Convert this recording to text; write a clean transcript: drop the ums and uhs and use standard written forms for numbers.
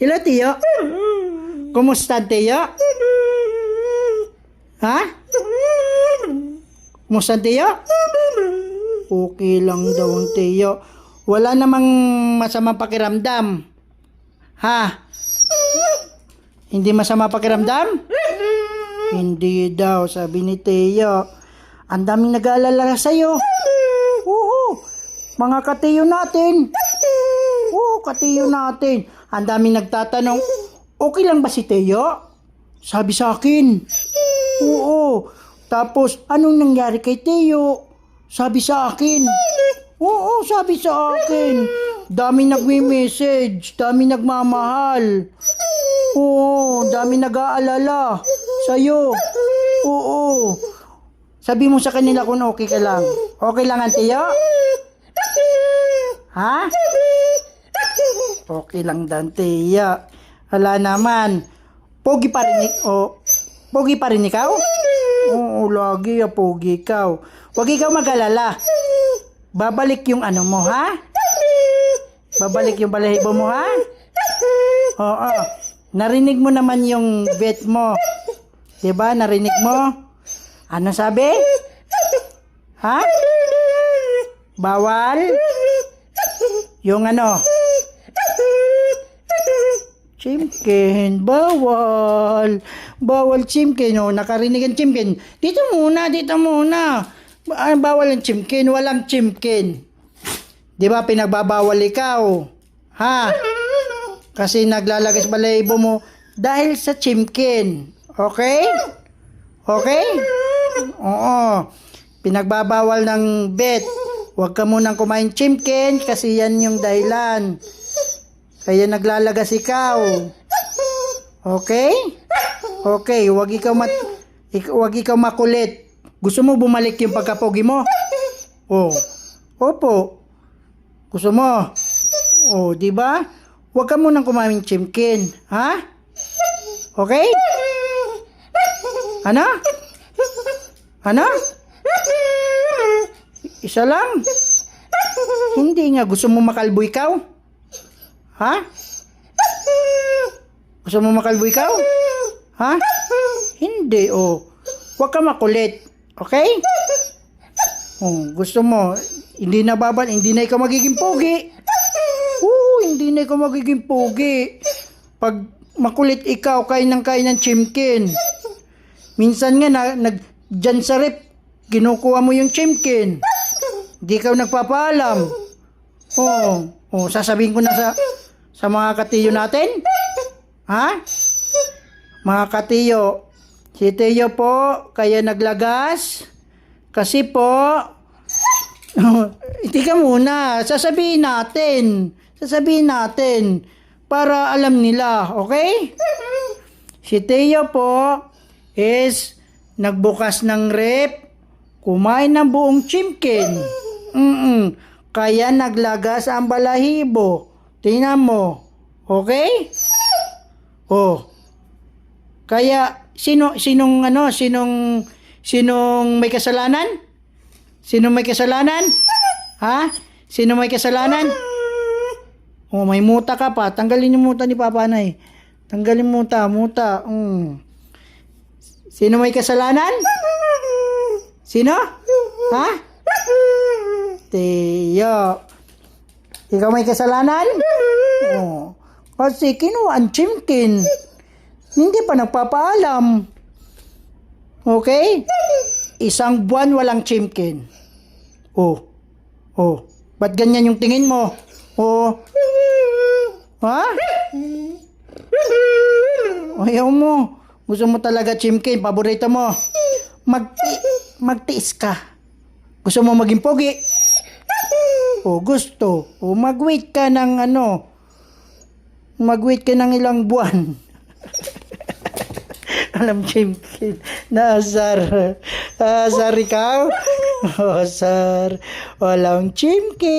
Hello, Tiyo. Kumusta, Tiyo? Ha? Kumusta, Tiyo? Okay lang daw ang Tiyo. Wala namang masama pakiramdam. Ha? Hindi masama pakiramdam? Hindi daw, sabi ni Tiyo. Ang daming nag-aalala sa'yo. Oo, mga katiyo natin. Oo, katiyo natin. Ang daming nagtatanong, okay lang ba si Tiyo? Sabi sa akin. Oo. Tapos, anong nangyari kay Tiyo? Sabi sa akin. Oo, sabi sa akin. Dami nagme-message, dami nagmamahal. Oo, dami nag-aalala sa'yo. Oo. Sabi mo sa kanila kung okay ka lang. Okay lang, Tiyo? Ha? Okay lang, Tiyo. Wala naman. Pogi pa rin pogi pa rin ikaw? Oo, lagi pogi ikaw. Huwag ikaw mag-alala. Babalik yung ano mo, ha? Babalik yung balahibo mo, ha? Oo. Narinig mo naman yung vet mo. Diba? Narinig mo? Ano sabi? Ha? Bawal? Yung ano? Chimkin, bawal. Bawal chimkin. O, nakarinig ang chimkin. Dito muna, dito muna. Bawal ang chimkin, walang chimkin. Di ba pinagbabawal ikaw? Ha? Kasi naglalagas balahibo mo dahil sa chimkin. Okay? Okay? Oo. Pinagbabawal ng vet. Huwag ka munang kumain chimkin kasi yan yung dahilan. Kaya naglalagas ikaw. Okay? Okay, huwag ikaw makulit. Gusto mo bumalik yung pagkapogi mo? Oh. Opo. Gusto mo? Oh, di ba? Huwag ka munang kumain chimkin, ha? Okay? Ano? Ano? Isa lang? Hindi nga. Gusto mo makalbo ikaw? Ha? Gusto mo makalbo ikaw? Ha? Hindi, oh. Huwag ka makulit. Okay? Oh, gusto mo, hindi na ikaw magiging pogi. Oo, hindi na ikaw magiging pogi. Pag makulit ikaw, kain ng chimkin. Minsan nga, dyan sa rep, kinukuha mo yung chimkin. Hindi ka nagpapaalam. Oo, sasabihin ko na sa mga katiyo natin. Ha? Mga katiyo, si Tiyo po, kaya naglagas. Kasi po, hindi ka muna, sasabihin natin, para alam nila, okay? Si Tiyo po, is nagbukas ng rep, kumain ng buong chimkin. Kaya naglagas ang balahibo. Tingnan mo, okay? Oh. Kaya sinong may kasalanan? Sinong may kasalanan? Ha? Sino may kasalanan? Oh, may muta ka pa. Tanggalin yung muta ni Papa Nay. Tanggalin muta. Sino may kasalanan? Sino? Ha? Tiyo. Ikaw may kasalanan? Oh. Kasi kinuha ang chimkin. Hindi pa nagpapaalam. Okay? Isang buwan walang chimkin. Oh. Ba't ganyan yung tingin mo? Oh. Ha? Ayaw mo. Gusto mo talaga chimkin. Paborito mo. Magtiis ka. Gusto mo maging pogi? Oh, gusto. Oh, mag-wait ka ng Mag-wait ka ng ilang buwan. Alam, chimkin. Nasar ikaw? Asar. Walang chimkin.